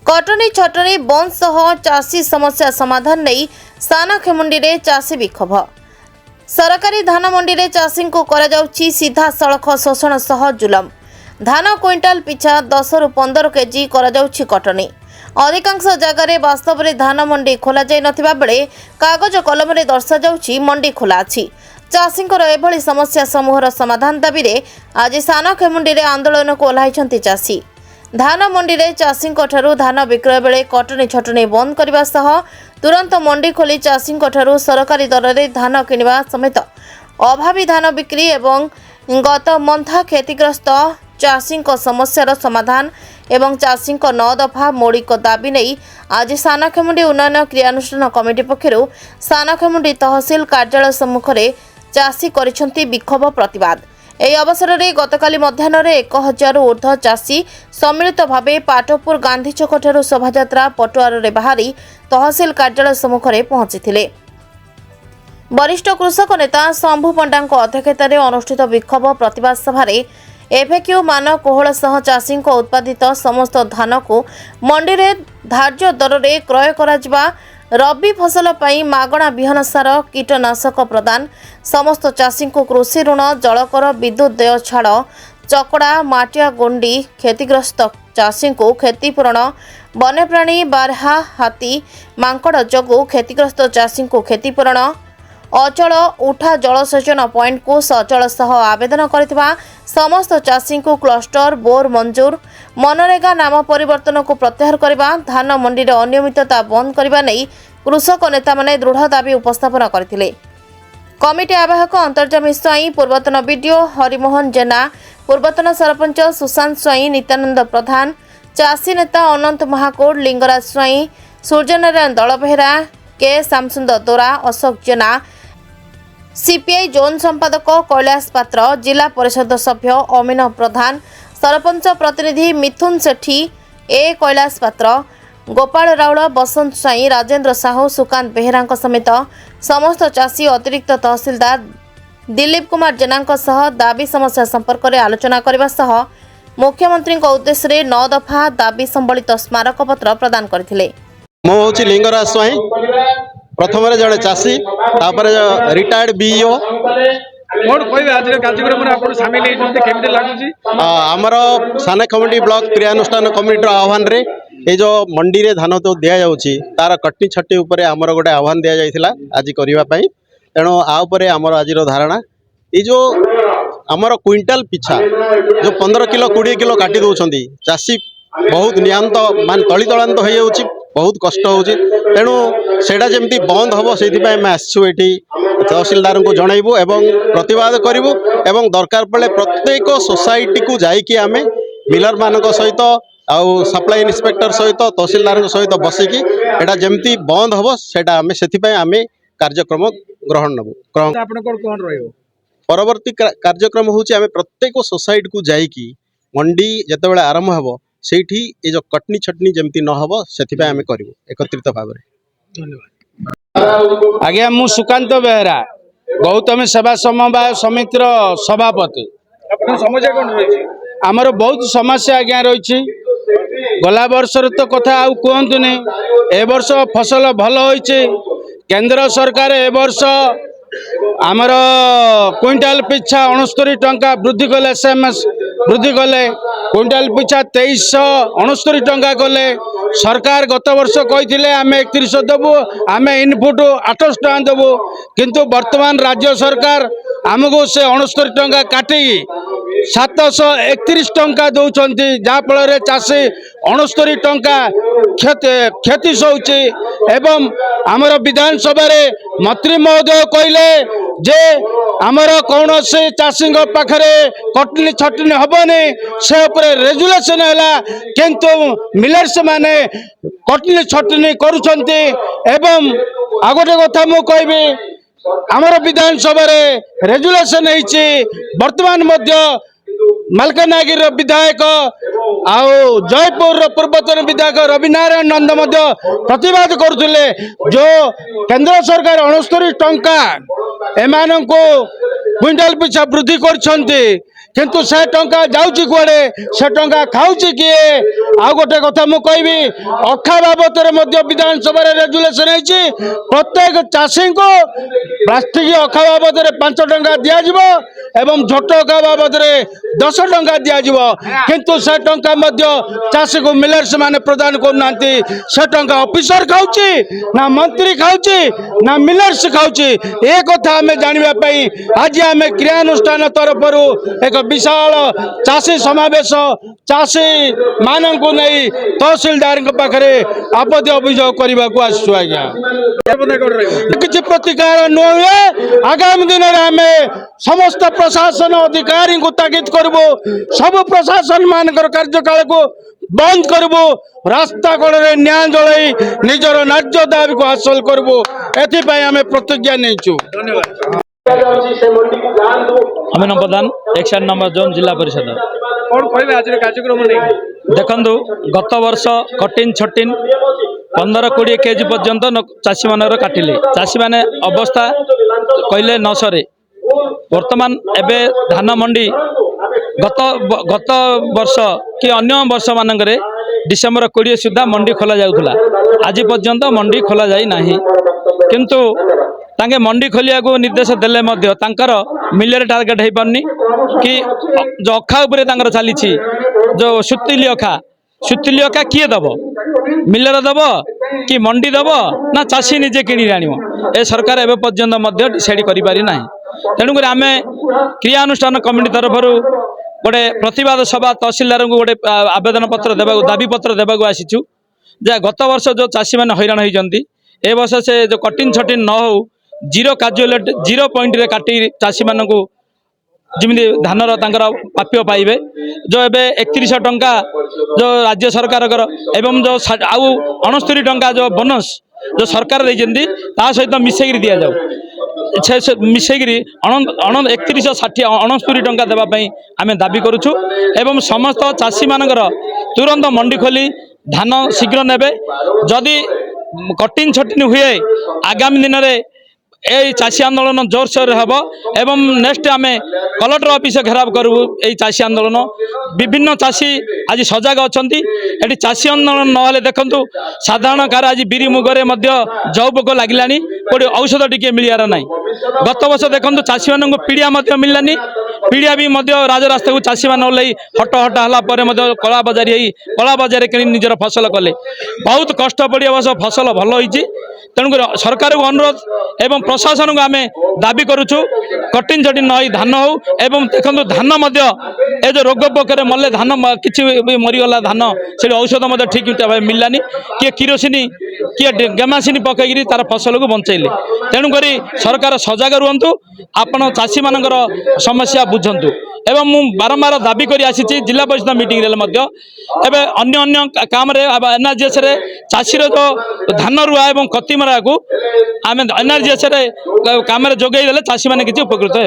कटनी छटनी बंद सह चाषी समस्या समाधान नहीं सानखेमुंडी रे चाषी विक्षोभ। सरकारी धान मंडी रे चाषी को करा जाउछि सीधा सड़क शोषण सह जुलम। धान क्विंटाल पिछा 10 रु 15 केजी करा जाउछि कटनी। अधिकांश जगह वास्तव में धान मंडी खोल जाई नथिबा बेले कागज कलम रे दर्शा जाउछि मंडी खोला अछि। चाषींकर एभली समस्या समूहर समाधान दाबी रे आज सानखेमुंडी रे आंदोलन को ओह्लाइछन्ति चाषी। धान मंडी रे चाषी धान विक्रय बेले कटनी छटनी बंद करने सह तुरंत मंडी खोली चाषी सरकारी दर में धान किणवा समेत अभावी धान बिक्री एवं गत मंथा क्षतिग्रस्त चाषी समस्यार समाधान एवं चाषी 9 दफा मौलिक दाबी नहीं आज सानखेमुंडी उन्नयन क्रियानुष्ठान कमिटी पक्षर सानखेमुंडी तहसिल कार्यालय सम्मुख में चाषी करिसेंति विक्षोभ प्रतिवाद। এই অবসରରେ গতকালি ମଧ୍ୟାହ୍ନରେ 1000 ঊর্ধ্ব ଚାଷୀ ସମ୍ମିଳିତ ଭାବେ ପାଟପୁର ଗାନ୍ଧୀ ଛକଠାରୁ ଶୋଭାଯାତ୍ରା ପଟୁଆରରେ ବାହାରି ତହସିଲ କାର୍ଯ୍ୟାଳୟ ସମ୍ମୁଖରେ ପହଞ୍ଚିଥିଲେ। ବରିଷ୍ଠ କୃଷକ ନେତା ଶମ୍ଭୁ ପଣ୍ଡାଙ୍କ ଅଧ୍ୟକ୍ଷତାରେ ଅନୁଷ୍ଠିତ ବିକ୍ଷୋଭ ପ୍ରତିବାଦ ସଭାରେ ଏଫଏକ୍ୟୁ ମାନ କୋହଳ ସହ ଚାଷୀଙ୍କ ଉତ୍ପାଦିତ ସମସ୍ତ ଧାନକୁ ମଣ୍ଡିରେ ଧାର୍ଯ୍ୟ ଦରରେ କ୍ରୟ କରାଯିବା, रबी फसल पाई मागणा बिहन सार कीटनाशक प्रदान, समस्त चाषी को कृषि ऋण जलकर विद्युत देय छाड़, चकड़ा माटिया गुंडी क्षतिग्रस्त चाषी को क्षतिपूरण, वन्यप्राणी बारहा हाथी मांकड़ जोगु क्षतिग्रस्त चाषी को क्षतिपूरण, अचल उठा जलसेचन पॉइंट को सचल सह आवेदन करथिबा समस्त चाषी को क्लस्टर बोर मंजूर, मनरेगा नाम परिवर्तन को प्रत्याहार करने, धान मंडी रे अनियमितता बंद करने नहीं कृषक नेता माने दृढ़ दाबी उपस्थापन करथिले। कमिटी आवाहक अंतर्जामी स्वाई, पूर्वतन बीडीओ हरिमोहन जेना, पूर्वतन सरपंच सुशांत स्वाई, नित्यानंद प्रधान, चाषी नेता अनंत महाकोट, लिंगराज स्वाई, सूर्यनारायण दलबेहरा, के श्यामसुंदर दोरा, अशोक जेना, सीपीआई जोन संपादक कैलाश पात्र, जिला परिषद सभ्य अमीन प्रधान, सरपंच प्रतिनिधि मिथुन सेठी, ए कैलाश पात्र, गोपाल राउल, बसंत साई, राजेंद्र साहू, सुकांत बेहेरा समेत समस्त चाषी अतिरिक्त तहसीलदार दिलीप कुमार जेना सह दाबी समस्या संपर्क में आलोचना करने सह मुख्यमंत्री उद्देश्य 9 दफा दाबी संबलित स्मारक पत्र प्रदान करथिले। मो होची लिंगराज स्वाई, प्रथम जड़े चाषी रिटायर्ड बीईओ आमर सानखेमुंडी ब्लॉक क्रियानुष्ठान कमिटी आह्वान रे ये जो मंडी रे धान तो दिया जाउची तार कटनी छटी उपरे आमर गोटे आह्वान दिया जाइथिला आज करिवा पई। तेणु आ उपरे आमर आजिर धारणा ये जो आमर क्विंटाल पिछा जो 15 किलो 20 किलो काटी दउछंती चाषी बहुत नियंत मान तली तलांत हो जाउची, बहुत कष्ट होउची। तेणु सेटा जेमती बंद हबो सेति पई मैं आछू एठी तहसीलदार को जनइबू एवं प्रतिवाद करूँ एवं दरकार पड़े प्रत्येक सोसाइटी को जाइकी आमे मिलर मान सहित आउ सप्लाई इन्स्पेक्टर सहित तहसीलदार सहित बसिकी एटा जेमती बंद हम सेटा आमे सेथिपई आमे कार्यक्रम ग्रहण नबू। परवर्ती कार्यक्रम होची आमे प्रत्येक सोसाइटी को जाइकी मंडी जेतेबेले आरंभ हबो सेठी ए जो कटनी छटनी जेमती न हबो सेथिपई आमे करिवो एकत्रित भाव में। धन्यवाद। आज्ञा मु सुकांत बेहरा गौतम सेवा समवाय समितिर सभापति। समस्या कौन रही? आमर बहुत समस्या आज्ञा रही। गला वर्ष तो कथा आउ कहतुनि, ए वर्ष फसल भल होइछि। केंद्र सरकार ए वर्ष आमर क्विंटाल पिछा 69 टंका वृद्धि कले, एसएमएस वृद्धि कले, क्विंटाल पिछा 2369 टंका कले। सरकार गत वर्ष कही आम 31 देवु, आम इनपुट 28 टका देवु, किंतु वर्तमान राज्य सरकार आमको से 69 टंका काटी 731 टंका दौरान, जहाँफल चाषी 69 टंका क्षति सौची। एवं आमर विधानसभा मंत्री महोदय कहले जे आमर कौन से चाषी पाखरे कटनी छटनी हेनी से रेजुलेशन है, किंतु मिलर्स माने कटनी छटनी करुछंती। एवं आ गोटे कथा मु कहबी, आमर विधानसभा रेजुलेशन होइछि। वर्तमान मध्य मालकानगिरी विधायक आउ जयपुर पूर्वतन विधायक रविनारायण नंद प्रतिवाद करुले जो केंद्र सरकार 69 टंका एमान को क्विंटाल पिछा वृद्धि कर किंतु से टंका जाउची कुआडे से टंका खाउची किए आ गोटे कथा मु कहबी अखा बाबद विधानसभा रेजुलेशन है प्रत्येक चाषी को प्लास्टिक अखा बाबद 5 टंका दिज्व एवं झोट अखा बाबद 10 टंका दिज्व किंतु से टंका चाषी को मिलर्स माने प्रदान करना से टंका ऑफिसर खाउची ना मंत्री खाउची ना मिलर्स खाउची ए कथा आम जानापी आज आम क्रियानुष्ठान तरफ एक विशाल चाषी समावेश चाषी मानक नहीं तहसीलदार पाखे आपत्ति अभियोग करने को आसु आज्ञा किसी प्रतिकार नुहे आगामी दिन में आम समस्त प्रशासन अधिकारी को ताकीद करबू सब प्रशासन मान कार्यकाल को बंद करबू रास्ता कड़े न्याय जलई निजर न्याय्य दाबी को हासिल करबू एथपाई आम प्रतिज्ञा नहीं अभिनव प्रधान 61 नंबर जोन जिला परिषद कौन कहबे आज कार्यक्रम नहीं देखंतु गत वर्ष कटिन छटिन 15-20 केजी पर्यंत चाषी मान काटिले चाषी माने अवस्था कहले न सरे वर्तमान एबे धान मंडी गत वर्ष कि अन्य वर्ष मानकरे डिसेम्बर 20 सुधा मंडी खोला जाउथला आज पर्यंत मंडी खोला जाई नाही किंतु तांगे मंडी खोलिया को निर्देश देले मध्य तांकर मिलर टार्गेट हो पारनी कि जो अखा उपरे तांकर चली जो सुतिली अखा किए दब मिलर दब कि मंडी दब ना चाषी निजे किणी आनिव ए सरकार एवं पर्यंत डिसाइड करि पारि नाही तेणुक आम क्रियानुष्ठान कमिटी तरफ गोटे प्रतिवाद सभा तहसीलदार को गोटे आवेदन पत्र देवा दाबी पत्र देवाक आसीचु जे गत वर्ष जो चाषी मैंने हैरान होती ए वर्ष से जो कटिन छटिन न हो जीरो कैजुअलिटी 0 पॉइंट रे काटी चाषी मानक जमी धानर प्राप्य पाइबे जो एबे 31 टंका जो राज्य सरकार एवं जो आउ 69 टंका जो बोनस जो सरकार देइजंदी ता सहित मिसेगिरी दिया जाऊ मिसेगिरी 31 60 69 टंका देवाई आम दाबी करुछु एवं समस्त चाषी मानकर तुरंत मंडी खोली धान शीघ्र नेबे जदि कटिन छटिन हुए आगामी दिन में ए चाषी आंदोलन जोरसोर हम एवं नेक्स्ट आम कलेक्टर ऑफिस घेराव करूँ ये चाषी आंदोलन विभिन्न चाषी आज सजग अच्छा ये चाषी आंदोलन ना देखु साधारण कार आज बिरी मुगरे जौ पोक लगिलानी कोई औषध टी मिलवार ना गत वर्ष देखो चाषी मान पीड़िया मिललानी पीड़िया भी राजरास्ता को चाषी मान ओल्ल हट हटा है कला बजारी कि निजर फसल कले बहुत कष्ट पड़ी वर्ष फसल भल होती तेणुक सरकार को अनुरोध एवं प्रशासन को आम दाबी करुचु कटिन छटिन नई धान हो एवं देखो धान ए जो रोग पोकर मल्ले धान कि मरीगला धान से औषध ठीक मिललानी किए किरोसिनी किए गेमासिनी पकईकि तार फसल को बंचैले तेणुक सरकार सजग रुहतु आपण चाषी मानकर समस्या बुझंतु एवं मु बारंबार दाबी कर आसी जिला परिषद मीटिंग रे अन्य काम एनआरजीएस चाषीर जो धान रुआ एवं कतिमरा को आम एनआरजीएस काम जोगेदेले चाषी मैंने किसी उपकृत हे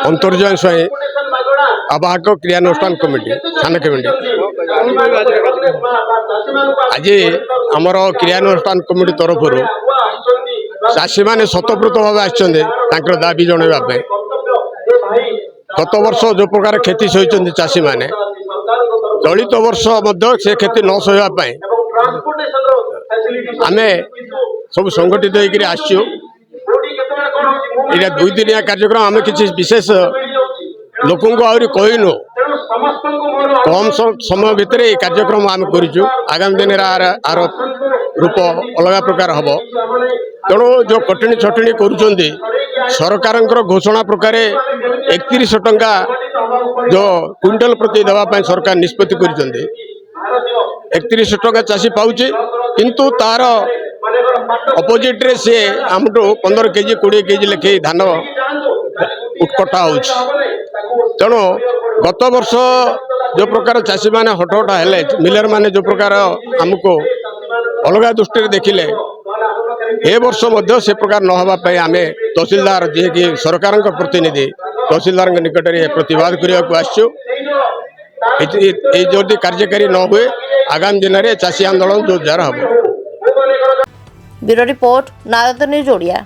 अंतर्जय स्वयं आवाहक क्रियानुष्ठान कमिटी थाना कमिटी आज आमर क्रियानुष्ठान कमिटी तरफ चाषी मैंने स्वतःप्रत भाव आर दाबी जनवाई गत वर्ष जो प्रकार क्षति सही चाषी मैंने चलित वर्ष से क्षति न सहापाई आम सब संगठित होकर आसचु ये 2 दिनिया कार्यक्रम आम किसी विशेष लोक आहरी कहनु कम समय भितर ये कार्यक्रम आम करूँ आगामी दिन आर रूप अलग प्रकार हम तेणु जो कटिनी छटिनी करुँच सरकार घोषणा प्रकार 31 टंका जो क्विंटल प्रति देवाई सरकार निष्पत्ति कर 31 टंका चाषी पाँच किंतु तार अपोजिट रे सी आमठू 15 केजी 20 केजी लेखे धान उत्कटा हो तेणु गत वर्ष जो प्रकार चाषी मैंने हटहटा हेले मिलर मैंने जो प्रकार आमको अलग दृष्टि देखिले ए वर्ष से प्रकार न होगापी आम तहसीलदार जी कि सरकार प्रतिनिधि तहसीलदार निकट में प्रतिवाद करने को आसचु जदि कार्यकारी न हुए आगामी दिन में चाषी आंदोलन जो जार हम। Bureau report Narad news Odia.